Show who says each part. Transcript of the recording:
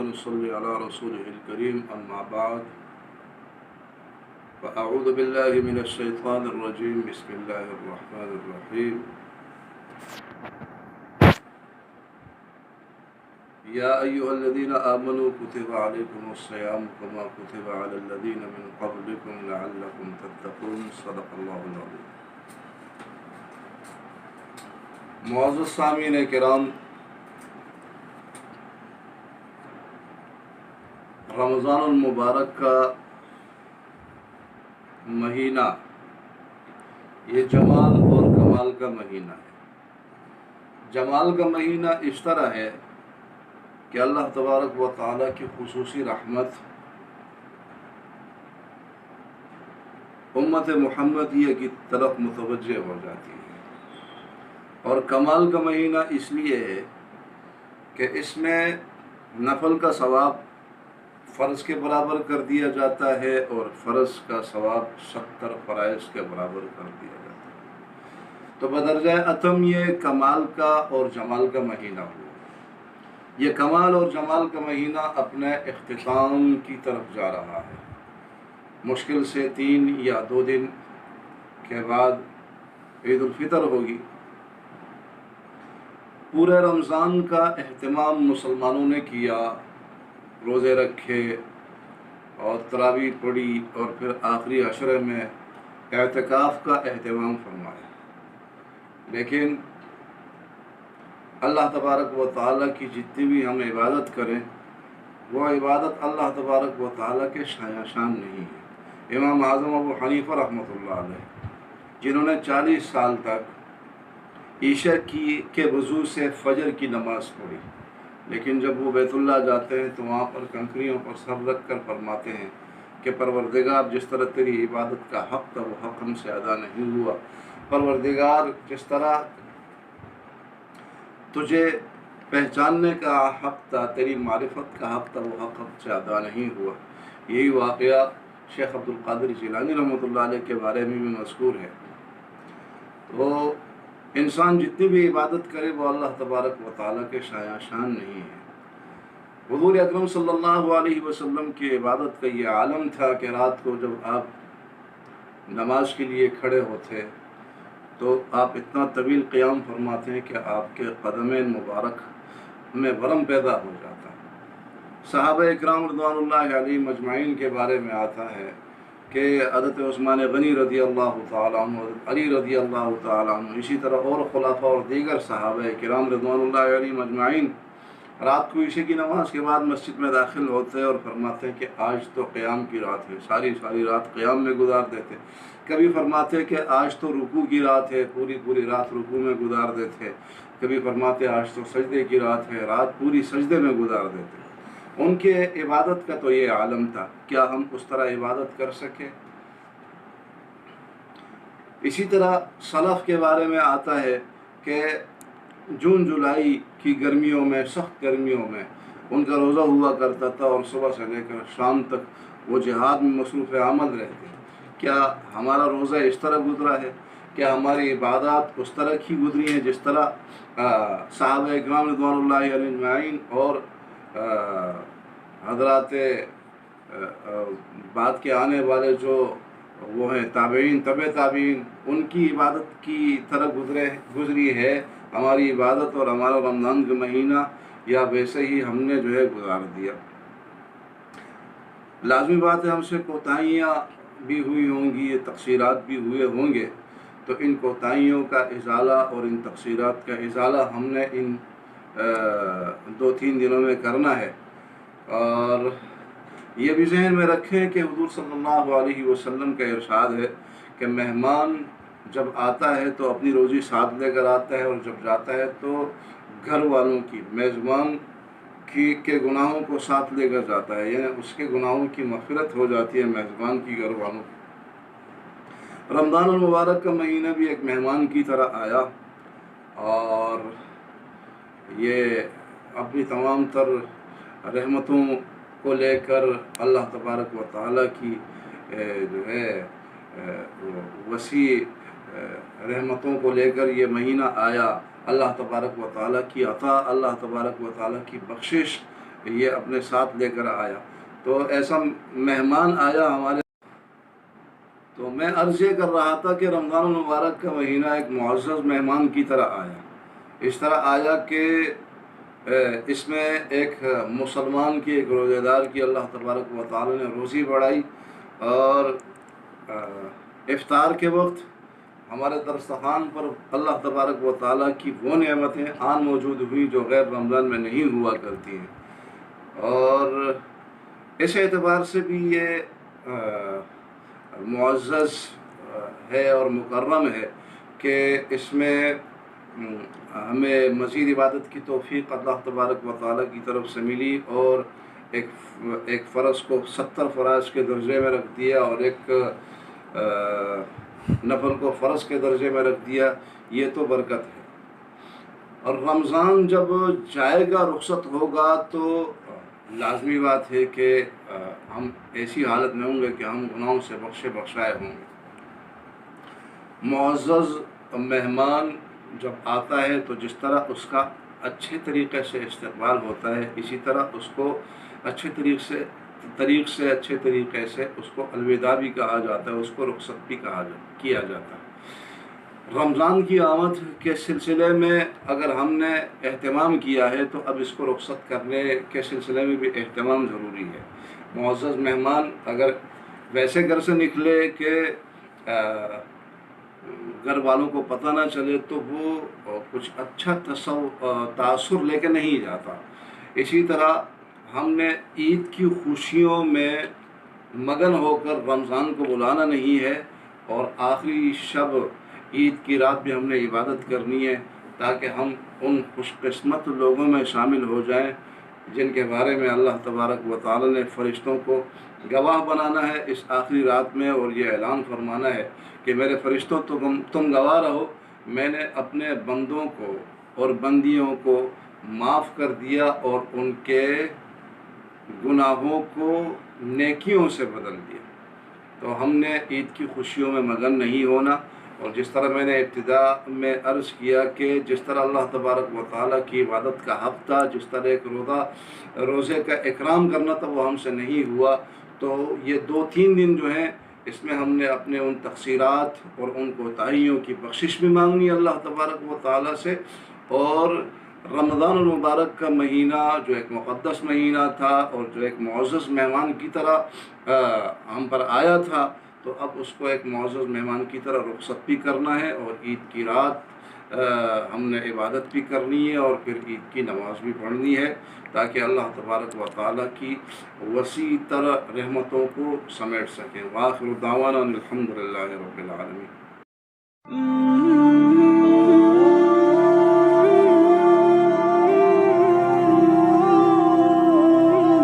Speaker 1: ونصلي على رسوله الكريم أما بعد فأعوذ بالله من الشيطان الرجيم بسم الله الرحمن الرحيم يا أيها الذين آمنوا كتب عليكم الصيام كما كتب على الذين من قبلكم لعلكم تتقون صدق الله العظيم۔ معزز سامعین کرام، رمضان المبارک کا مہینہ یہ جمال اور کمال کا مہینہ ہے۔ جمال کا مہینہ اس طرح ہے کہ اللہ تبارک و تعالیٰ کی خصوصی رحمت امت محمدیہ کی طرف متوجہ ہو جاتی ہے، اور کمال کا مہینہ اس لیے ہے کہ اس میں نفل کا ثواب فرض کے برابر کر دیا جاتا ہے اور فرض کا ثواب 70 فرائض کے برابر کر دیا جاتا ہے۔ تو بدرجہ اتم یہ کمال کا اور جمال کا مہینہ ہوا۔ یہ کمال اور جمال کا مہینہ اپنے اختتام کی طرف جا رہا ہے۔ مشکل سے 3 یا 2 دن کے بعد عید الفطر ہوگی۔ پورے رمضان کا اہتمام مسلمانوں نے کیا، روزے رکھے اور تراویح پڑھی، اور پھر آخری عشرے میں اعتکاف کا اہتمام فرمایا۔ لیکن اللہ تبارک و تعالیٰ کی جتنی بھی ہم عبادت کریں، وہ عبادت اللہ تبارک و تعالیٰ کے شان نہیں ہے۔ امام اعظم ابو حنیفہ رحمۃ اللہ علیہ، جنہوں نے 40 سال تک عشاء کے وضو سے فجر کی نماز پڑھی، لیکن جب وہ بیت اللہ جاتے ہیں تو وہاں پر کنکریوں پر سر رکھ کر فرماتے ہیں کہ پروردگار، جس طرح تیری عبادت کا حق تھا وہ حق ہم سے ادا نہیں ہوا۔ پروردگار، جس طرح تجھے پہچاننے کا حق تھا، تیری معرفت کا حق تھا، وہ حق ہم سے ادا نہیں ہوا۔ یہی واقعہ شیخ عبد القادر جیلانی رحمۃ اللہ علیہ کے بارے میں بھی مذکور ہے۔ تو انسان جتنی بھی عبادت کرے وہ اللہ تبارک و تعالیٰ کے شان نہیں ہے۔ حضور اکرم صلی اللہ علیہ وسلم کی عبادت کا یہ عالم تھا کہ رات کو جب آپ نماز کے لیے کھڑے ہوتے تو آپ اتنا طویل قیام فرماتے ہیں کہ آپ کے قدمین مبارک میں ورم پیدا ہو جاتا ہے۔ صحابہ اکرام رضوان اللہ علیہ مجمعین کے بارے میں آتا ہے کہ حضرت عثمان غنی رضی اللہ تعالیٰ عنہ، حضرت علی رضی اللہ تعالیٰ عنہ، اسی طرح اور خلفاء اور دیگر صحابہ کرام رضوان اللہ علیہ مجمعین رات کو عشاء کی نماز کے بعد مسجد میں داخل ہوتے اور فرماتے ہیں کہ آج تو قیام کی رات ہے، ساری رات قیام میں گزار دیتے۔ کبھی فرماتے کہ آج تو رکوع کی رات ہے، پوری رات رکوع میں گزار دیتے۔ کبھی فرماتے آج تو سجدے کی رات ہے، رات پوری سجدے میں گزار دیتے۔ ان کے عبادت کا تو یہ عالم تھا، کیا ہم اس طرح عبادت کر سکے؟ اسی طرح سلف کے بارے میں آتا ہے کہ جون جولائی کی گرمیوں میں، سخت گرمیوں میں ان کا روزہ ہوا کرتا تھا، اور صبح سے لے کر شام تک وہ جہاد میں مصروف عمل رہتے۔ کیا ہمارا روزہ اس طرح گزرا ہے؟ کیا ہماری عبادات اس طرح کی گزری ہیں جس طرح صحابہ اکرام رضوان اللہ علیہ اجمعین اور حضرات بعد کے آنے والے جو وہ ہیں تابعین، تابعین، ان کی عبادت کی طرح گزری ہے ہماری عبادت اور ہمارا رمضان کا مہینہ، یا ویسے ہی ہم نے جو ہے گزار دیا؟ لازمی بات ہے ہم سے کوتاہیاں بھی ہوئی ہوں گی، تقصیرات بھی ہوئے ہوں گے، تو ان کوتاہیوں کا ازالہ اور ان تقصیرات کا ازالہ ہم نے ان 2-3 دنوں میں کرنا ہے۔ اور یہ بھی ذہن میں رکھیں کہ حضور صلی اللہ علیہ وسلم کا ارشاد ہے کہ مہمان جب آتا ہے تو اپنی روزی ساتھ لے کر آتا ہے، اور جب جاتا ہے تو گھر والوں کی، میزبان کے گناہوں کو ساتھ لے کر جاتا ہے، یعنی اس کے گناہوں کی مغفرت ہو جاتی ہے میزبان کی، گھر والوں کی۔ رمضان المبارک کا مہینہ بھی ایک مہمان کی طرح آیا، اور یہ اپنی تمام تر رحمتوں کو لے کر اللہ تبارک و تعالیٰ کی جو ہے وسیع رحمتوں کو لے کر یہ مہینہ آیا۔ اللہ تبارک و تعالیٰ کی عطا، اللہ تبارک و تعالیٰ کی بخشش یہ اپنے ساتھ لے کر آیا۔ تو ایسا مہمان آیا ہمارے، تو میں عرض یہ کر رہا تھا کہ رمضان المبارک کا مہینہ ایک معزز مہمان کی طرح آیا، اس طرح آیا کہ اس میں ایک مسلمان کی، ایک روزہ دار کی اللہ تبارک و تعالی نے روزی بڑھائی، اور افطار کے وقت ہمارے دسترخوان پر اللہ تبارک و تعالیٰ کی وہ نعمتیں آن موجود ہوئی جو غیر رمضان میں نہیں ہوا کرتی ہیں۔ اور اس اعتبار سے بھی یہ معزز ہے اور مکرم ہے کہ اس میں ہمیں مزید عبادت کی توفیق اللہ تبارک و تعالیٰ کی طرف سے ملی، اور ایک فرض کو 70 فرائض کے درجے میں رکھ دیا، اور ایک نفل کو فرض کے درجے میں رکھ دیا۔ یہ تو برکت ہے۔ اور رمضان جب جائے گا، رخصت ہوگا، تو لازمی بات ہے کہ ہم ایسی حالت میں ہوں گے کہ ہم گناہوں سے بخشائے ہوں گے۔ معزز مہمان جب آتا ہے تو جس طرح اس کا اچھے طریقے سے استقبال ہوتا ہے، اسی طرح اس کو اچھے طریقے سے اس کو الوداع بھی کہا جاتا ہے، اس کو رخصت بھی کیا جاتا ہے۔ رمضان کی آمد کے سلسلے میں اگر ہم نے اہتمام کیا ہے تو اب اس کو رخصت کرنے کے سلسلے میں بھی اہتمام ضروری ہے۔ معزز مہمان اگر ویسے گھر سے نکلے کہ گھر والوں کو پتہ نہ چلے تو وہ کچھ اچھا تاثر لے کے نہیں جاتا۔ اسی طرح ہم نے عید کی خوشیوں میں مگن ہو کر رمضان کو بلانا نہیں ہے، اور آخری شب عید کی رات بھی ہم نے عبادت کرنی ہے، تاکہ ہم ان خوش قسمت لوگوں میں شامل ہو جائیں جن کے بارے میں اللہ تبارک و تعالی نے فرشتوں کو گواہ بنانا ہے اس آخری رات میں، اور یہ اعلان فرمانا ہے کہ میرے فرشتوں تم گواہ رہو، میں نے اپنے بندوں کو اور بندیوں کو معاف کر دیا اور ان کے گناہوں کو نیکیوں سے بدل دیا۔ تو ہم نے عید کی خوشیوں میں مگن نہیں ہونا، اور جس طرح میں نے ابتدا میں عرض کیا کہ جس طرح اللہ تبارک و تعالیٰ کی عبادت کا حق تھا، جس طرح ایک روزے کا اکرام کرنا تھا، وہ ہم سے نہیں ہوا، تو یہ 2-3 دن جو ہیں اس میں ہم نے اپنے ان تقصیرات اور ان کوتاہیوں کی بخشش بھی مانگنی اللہ تبارک و تعالیٰ سے، اور رمضان المبارک کا مہینہ جو ایک مقدس مہینہ تھا اور جو ایک معزز مہمان کی طرح ہم پر آیا تھا، تو اب اس کو ایک معزز مہمان کی طرح رخصت بھی کرنا ہے، اور عید کی رات ہم نے عبادت بھی کرنی ہے، اور پھر عید کی نماز بھی پڑھنی ہے، تاکہ اللہ تبارک و تعالیٰ کی وسیع تر رحمتوں کو سمیٹ سکیں۔ وآخر دعوانا الحمدللہ رب العالمین۔